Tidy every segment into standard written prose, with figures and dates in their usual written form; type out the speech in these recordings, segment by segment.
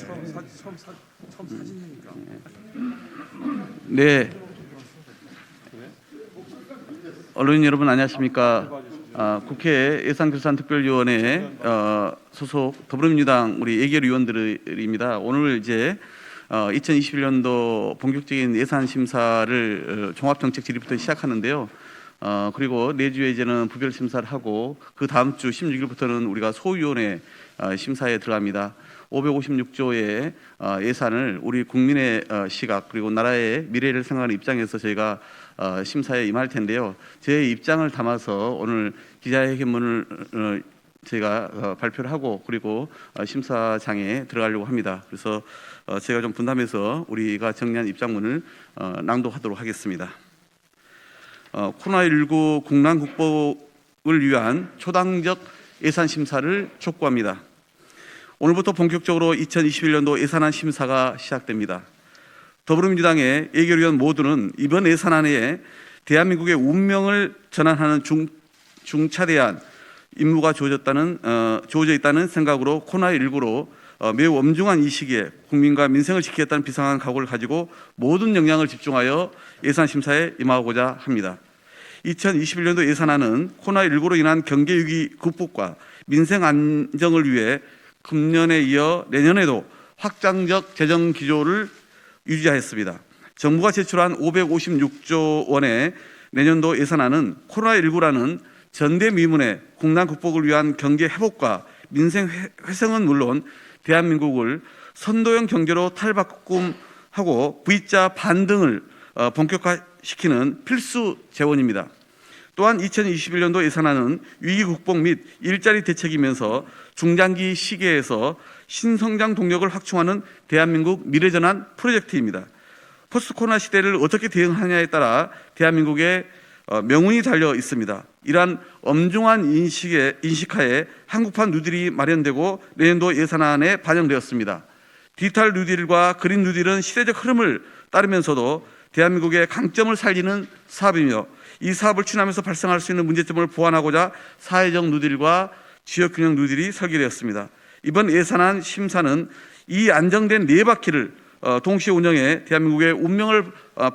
처음 사진이니까. 네. 언론인 여러분 안녕하십니까? 국회 예산결산특별위원회 소속 더불어민주당 우리 예결 위원들입니다. 오늘 이제 2021년도 본격적인 예산 심사를 종합정책 질의부터 시작하는데요. 그리고 내주에 이제는 부별 심사를 하고 그 다음 주 16일부터는 우리가 소위원회 심사에 들어갑니다. 556조의 예산을 우리 국민의 시각 그리고 나라의 미래를 생각하는 입장에서 저희가 심사에 임할 텐데요. 제 입장을 담아서 오늘 기자회견문을 제가 발표를 하고 그리고 심사장에 들어가려고 합니다. 그래서 제가 좀 분담해서 우리가 정리한 입장문을 낭독하도록 하겠습니다. 코로나19 국난 극복을 위한 초당적 예산 심사를 촉구합니다. 오늘부터 본격적으로 2021년도 예산안 심사가 시작됩니다. 더불어민주당의 예결위원 모두는 이번 예산안에 대한민국의 운명을 전환하는 중차대한 임무가 주어져 있다는 생각으로 코로나19로 매우 엄중한 이 시기에 국민과 민생을 지키겠다는 비상한 각오를 가지고 모든 역량을 집중하여 예산 심사에 임하고자 합니다. 2021년도 예산안은 코로나19로 인한 경제위기 극복과 민생 안정을 위해 금년에 이어 내년에도 확장적 재정 기조를 유지하였습니다. 정부가 제출한 556조 원의 내년도 예산안은 코로나19라는 전대미문의 국난 극복을 위한 경제 회복과 민생 회생은 물론 대한민국을 선도형 경제로 탈바꿈하고 V자 반등을 본격화시키는 필수 재원입니다. 또한 2021년도 예산안은 위기 극복 및 일자리 대책이면서 중장기 시계에서 신성장 동력을 확충하는 대한민국 미래전환 프로젝트입니다. 포스트 코로나 시대를 어떻게 대응하냐에 따라 대한민국의 명운이 달려 있습니다. 이러한 엄중한 인식하에 한국판 뉴딜이 마련되고 내년도 예산안에 반영되었습니다. 디지털 뉴딜과 그린 뉴딜은 시대적 흐름을 따르면서도 대한민국의 강점을 살리는 사업이며 이 사업을 추진하면서 발생할 수 있는 문제점을 보완하고자 사회적 뉴딜과 지역균형 뉴딜이 설계되었습니다. 이번 예산안 심사는 이 안정된 네 바퀴를 동시에 운영해 대한민국의 운명을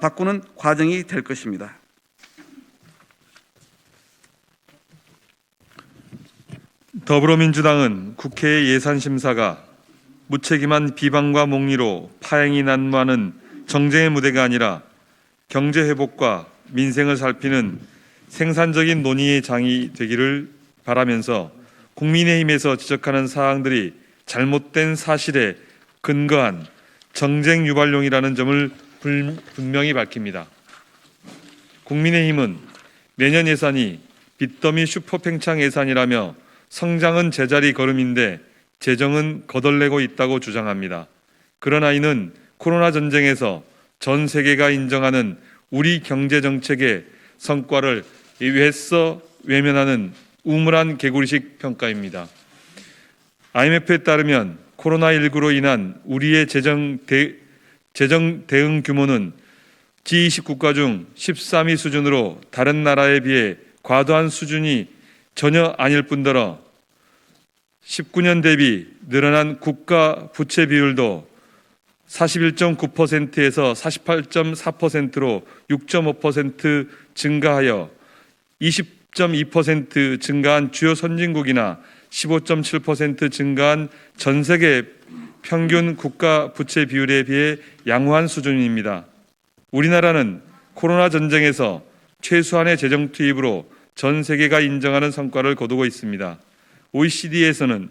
바꾸는 과정이 될 것입니다. 더불어민주당은 국회의 예산심사가 무책임한 비방과 몽리로 파행이 난무하는 정쟁의 무대가 아니라 경제회복과 민생을 살피는 생산적인 논의의 장이 되기를 바라면서 국민의힘에서 지적하는 사항들이 잘못된 사실에 근거한 정쟁 유발용이라는 점을 분명히 밝힙니다. 국민의힘은 내년 예산이 빚더미 슈퍼팽창 예산이라며 성장은 제자리 걸음인데 재정은 거덜내고 있다고 주장합니다. 그러나 이는 코로나 전쟁에서 전 세계가 인정하는 우리 경제정책의 성과를 애써 외면하는 우물한 개구리식 평가입니다. IMF에 따르면 코로나19로 인한 우리의 재정 대응 규모는 G20 국가 중 13위 수준으로 다른 나라에 비해 과도한 수준이 전혀 아닐 뿐더러 19년 대비 늘어난 국가 부채 비율도 41.9%에서 48.4%로 6.5% 증가하여 20.2% 증가한 주요 선진국이나 15.7% 증가한 전 세계 평균 국가 부채 비율에 비해 양호한 수준입니다. 우리나라는 코로나 전쟁에서 최소한의 재정 투입으로 전 세계가 인정하는 성과를 거두고 있습니다. OECD에서는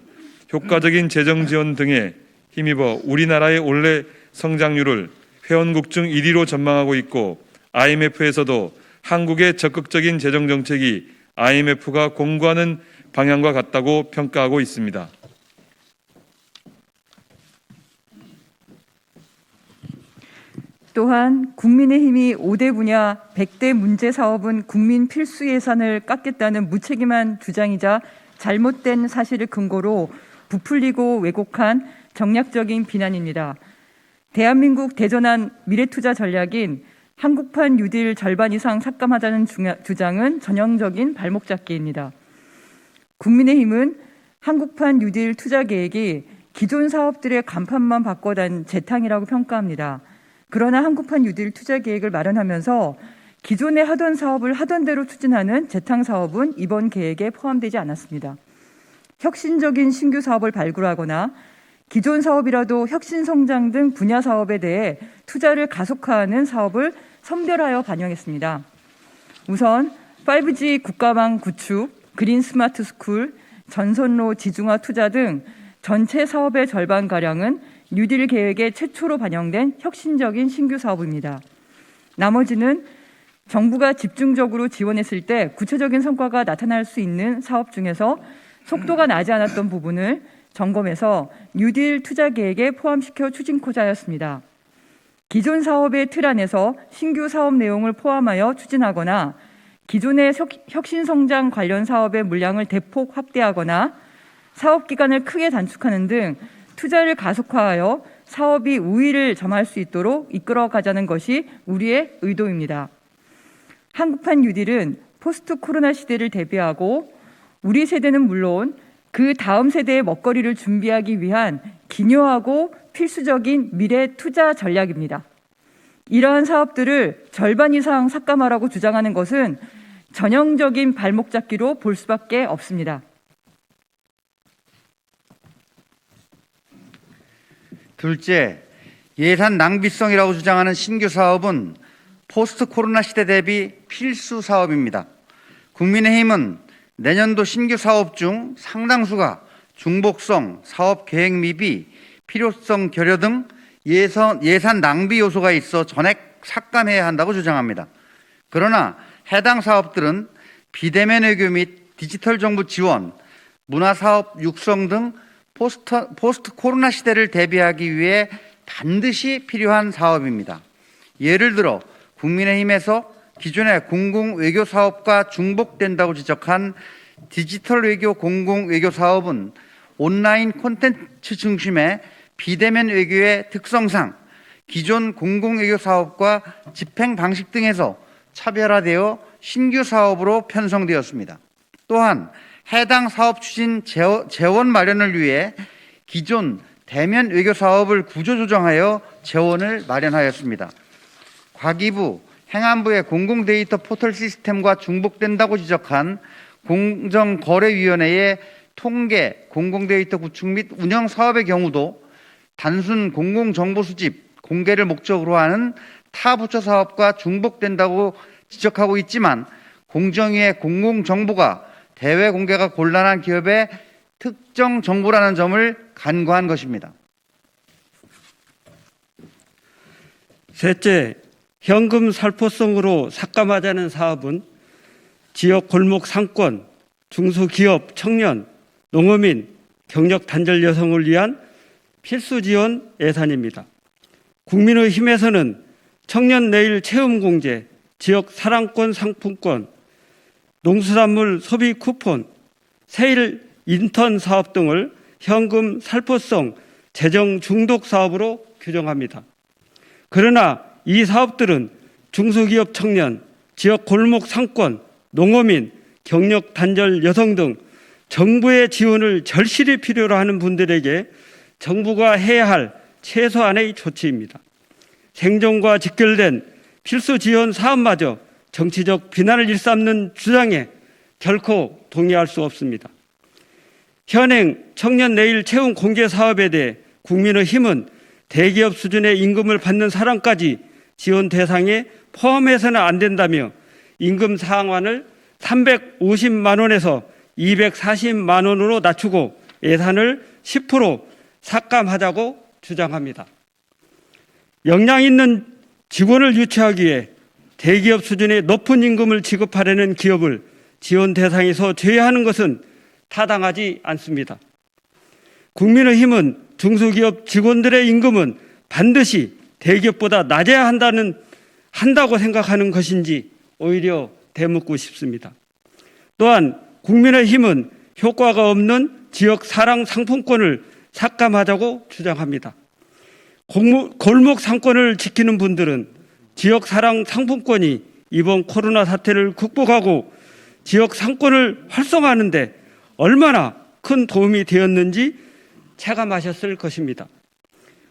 효과적인 재정 지원 등에 힘입어 우리나라의 올해 성장률을 회원국 중 1위로 전망하고 있고 IMF에서도 한국의 적극적인 재정 정책이 IMF가 공고하는 방향과 같다고 평가하고 있습니다. 또한 국민의힘이 5대 분야 100대 문제 사업은 국민 필수 예산을 깎겠다는 무책임한 주장이자 잘못된 사실을 근거로 부풀리고 왜곡한 정략적인 비난입니다. 대한민국 대전환 미래투자 전략인 한국판 뉴딜 절반 이상 삭감하자는 주장은 전형적인 발목 잡기입니다. 국민의힘은 한국판 뉴딜 투자 계획이 기존 사업들의 간판만 바꿔단 재탕이라고 평가합니다. 그러나 한국판 뉴딜 투자 계획을 마련하면서 기존에 하던 사업을 하던 대로 추진하는 재탕 사업은 이번 계획에 포함되지 않았습니다. 혁신적인 신규 사업을 발굴하거나 기존 사업이라도 혁신 성장 등 분야 사업에 대해 투자를 가속화하는 사업을 선별하여 반영했습니다. 우선 5G 국가망 구축, 그린 스마트 스쿨, 전선로 지중화 투자 등 전체 사업의 절반가량은 뉴딜 계획에 최초로 반영된 혁신적인 신규 사업입니다. 나머지는 정부가 집중적으로 지원했을 때 구체적인 성과가 나타날 수 있는 사업 중에서 속도가 나지 않았던 부분을 점검해서 뉴딜 투자 계획에 포함시켜 추진코자 하였습니다. 기존 사업의 틀 안에서 신규 사업 내용을 포함하여 추진하거나 기존의 혁신성장 관련 사업의 물량을 대폭 확대하거나 사업 기간을 크게 단축하는 등 투자를 가속화하여 사업이 우위를 점할 수 있도록 이끌어가자는 것이 우리의 의도입니다. 한국판 뉴딜은 포스트 코로나 시대를 대비하고 우리 세대는 물론 그 다음 세대의 먹거리를 준비하기 위한 기묘하고 필수적인 미래 투자 전략입니다. 이러한 사업들을 절반 이상 삭감하라고 주장하는 것은 전형적인 발목 잡기로 볼 수밖에 없습니다. 둘째, 예산 낭비성이라고 주장하는 신규 사업은 포스트 코로나 시대 대비 필수 사업입니다. 국민의힘은 내년도 신규 사업 중 상당수가 중복성, 사업 계획 미비, 필요성 결여 등 예산 낭비 요소가 있어 전액 삭감해야 한다고 주장합니다. 그러나 해당 사업들은 비대면 외교 및 디지털 정부 지원, 문화사업 육성 등 포스트 코로나 시대를 대비하기 위해 반드시 필요한 사업입니다. 예를 들어 국민의힘에서 기존의 공공외교 사업과 중복된다고 지적한 디지털 외교 공공외교 사업은 온라인 콘텐츠 중심의 비대면 외교의 특성상 기존 공공외교 사업과 집행 방식 등에서 차별화되어 신규 사업으로 편성되었습니다. 또한 해당 사업 추진 재원 마련을 위해 기존 대면 외교 사업을 구조조정하여 재원을 마련하였습니다. 과기부, 행안부의 공공데이터 포털 시스템과 중복된다고 지적한 공정거래위원회의 통계, 공공데이터 구축 및 운영 사업의 경우도 단순 공공정보 수집, 공개를 목적으로 하는 타 부처 사업과 중복된다고 지적하고 있지만 공정위의 공공정보가 대외 공개가 곤란한 기업의 특정 정보라는 점을 간과한 것입니다. 셋째, 현금 살포성으로 삭감하자는 사업은 지역 골목 상권, 중소기업, 청년, 농어민, 경력 단절 여성을 위한 필수 지원 예산입니다. 국민의힘에서는 청년 내일 체험 공제, 지역 사랑권 상품권, 농수산물 소비 쿠폰, 세일 인턴 사업 등을 현금 살포성 재정 중독 사업으로 규정합니다. 그러나 이 사업들은 중소기업 청년, 지역 골목 상권, 농어민, 경력 단절 여성 등 정부의 지원을 절실히 필요로 하는 분들에게 정부가 해야 할 최소한의 조치입니다. 생존과 직결된 필수 지원 사업마저 정치적 비난을 일삼는 주장에 결코 동의할 수 없습니다. 현행 청년 내일 채용 공개 사업에 대해 국민의힘은 대기업 수준의 임금을 받는 사람까지 지원 대상에 포함해서는 안 된다며 임금 상한을 350만 원에서 240만 원으로 낮추고 예산을 10% 삭감하자고 주장합니다. 역량 있는 직원을 유치하기 위해 대기업 수준의 높은 임금을 지급하려는 기업을 지원 대상에서 제외하는 것은 타당하지 않습니다. 국민의힘은 중소기업 직원들의 임금은 반드시 대기업보다 낮아야 한다고 생각하는 것인지 오히려 되묻고 싶습니다. 또한 국민의힘은 효과가 없는 지역 사랑 상품권을 삭감하자고 주장합니다. 골목 상권을 지키는 분들은 지역 사랑 상품권이 이번 코로나 사태를 극복하고 지역 상권을 활성화하는 데 얼마나 큰 도움이 되었는지 체감하셨을 것입니다.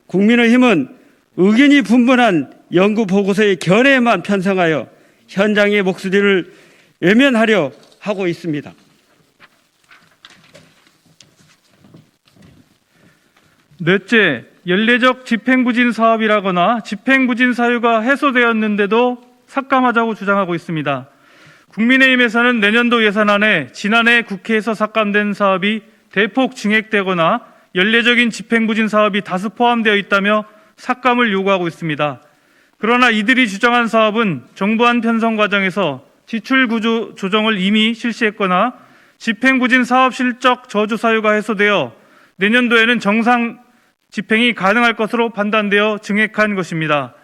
국민의힘은 의견이 분분한 연구 보고서의 견해에만 편성하여 현장의 목소리를 외면하려 하고 있습니다. 넷째, 연례적 집행부진 사업이라거나 집행부진 사유가 해소되었는데도 삭감하자고 주장하고 있습니다. 국민의힘에서는 내년도 예산안에 지난해 국회에서 삭감된 사업이 대폭 증액되거나 연례적인 집행부진 사업이 다수 포함되어 있다며 삭감을 요구하고 있습니다. 그러나 이들이 주장한 사업은 정부안 편성 과정에서 지출 구조 조정을 이미 실시했거나 집행부진 사업 실적 저주 사유가 해소되어 내년도에는 정상 집행이 가능할 것으로 판단되어 증액한 것입니다.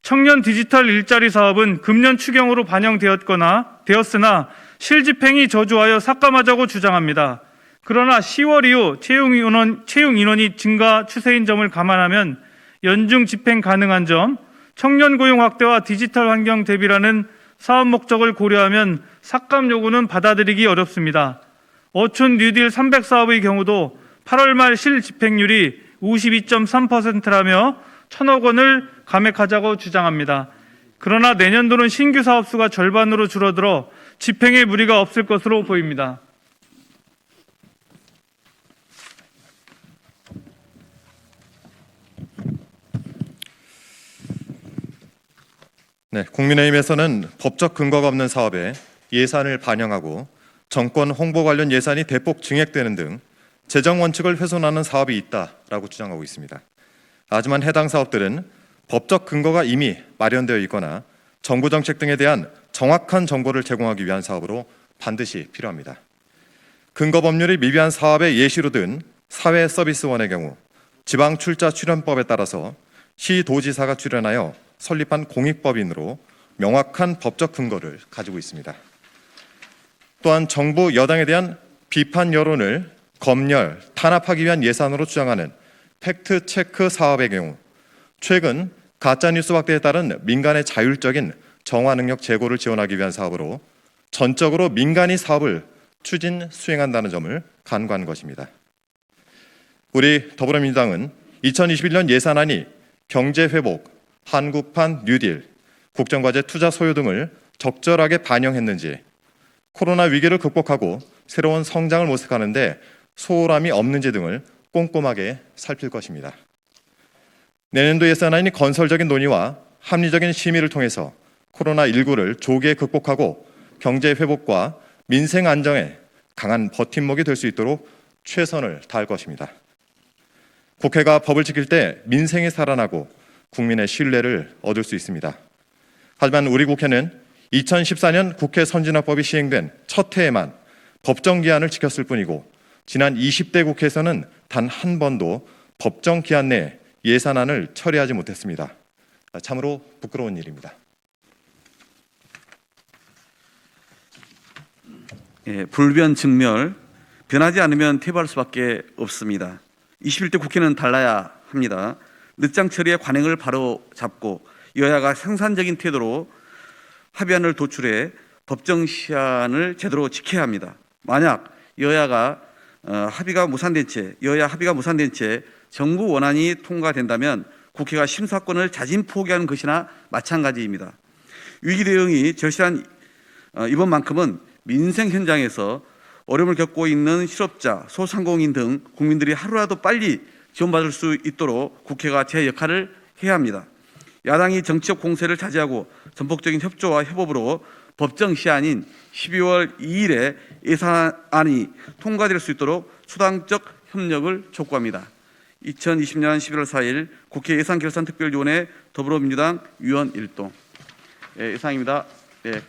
청년 디지털 일자리 사업은 금년 추경으로 되었으나 실집행이 저조하여 삭감하자고 주장합니다. 그러나 10월 이후 채용 인원이 증가 추세인 점을 감안하면 연중 집행 가능한 점, 청년 고용 확대와 디지털 환경 대비라는 사업 목적을 고려하면 삭감 요구는 받아들이기 어렵습니다. 어촌 뉴딜 300 사업의 경우도 8월 말 실집행률이 52.3%라며 1,000억 원을 감액하자고 주장합니다. 그러나 내년도는 신규 사업 수가 절반으로 줄어들어 집행에 무리가 없을 것으로 보입니다. 네, 국민의힘에서는 법적 근거가 없는 사업에 예산을 반영하고 정권 홍보 관련 예산이 대폭 증액되는 등 재정 원칙을 훼손하는 사업이 있다라고 주장하고 있습니다. 하지만 해당 사업들은 법적 근거가 이미 마련되어 있거나 정부 정책 등에 대한 정확한 정보를 제공하기 위한 사업으로 반드시 필요합니다. 근거 법률이 미비한 사업의 예시로 든 사회서비스원의 경우 지방출자출연법에 따라서 시도지사가 출연하여 설립한 공익법인으로 명확한 법적 근거를 가지고 있습니다. 또한 정부 여당에 대한 비판 여론을 검열, 탄압하기 위한 예산으로 주장하는 팩트체크 사업의 경우 최근 가짜뉴스 확대에 따른 민간의 자율적인 정화 능력 제고를 지원하기 위한 사업으로 전적으로 민간이 사업을 추진 수행한다는 점을 간과한 것입니다. 우리 더불어민주당은 2021년 예산안이 경제회복, 한국판 뉴딜, 국정과제 투자 소요 등을 적절하게 반영했는지, 코로나 위기를 극복하고 새로운 성장을 모색하는 데 소홀함이 없는지 등을 꼼꼼하게 살필 것입니다. 내년도 예산안이 건설적인 논의와 합리적인 심의를 통해서 코로나19를 조기에 극복하고 경제 회복과 민생 안정에 강한 버팀목이 될 수 있도록 최선을 다할 것입니다. 국회가 법을 지킬 때 민생이 살아나고 국민의 신뢰를 얻을 수 있습니다. 하지만 우리 국회는 2014년 국회 선진화법이 시행된 첫 해에만 법정 기한을 지켰을 뿐이고 지난 20대 국회에서는 단 한 번도 법정 기한 내에 예산안을 처리하지 못했습니다. 참으로 부끄러운 일입니다. 불변 증멸, 변하지 않으면 퇴보할 수밖에 없습니다. 21대 국회는 달라야 합니다. 늦장 처리의 관행을 바로 잡고 여야가 생산적인 태도로 합의안을 도출해 법정 시한을 제대로 지켜야 합니다. 만약 여야 합의가 무산된 채 정부 원안이 통과된다면 국회가 심사권을 자진 포기하는 것이나 마찬가지입니다. 위기 대응이 절실한 이번만큼은 민생 현장에서 어려움을 겪고 있는 실업자, 소상공인 등 국민들이 하루라도 빨리 지원받을 수 있도록 국회가 제 역할을 해야 합니다. 야당이 정치적 공세를 자제하고 전폭적인 협조와 협업으로 법정 시한인 12월 2일에 예산안이 통과될 수 있도록 수당적 협력을 촉구합니다. 2020년 11월 4일 국회 예산결산특별위원회 더불어민주당 위원 일동. 이상입니다. 예.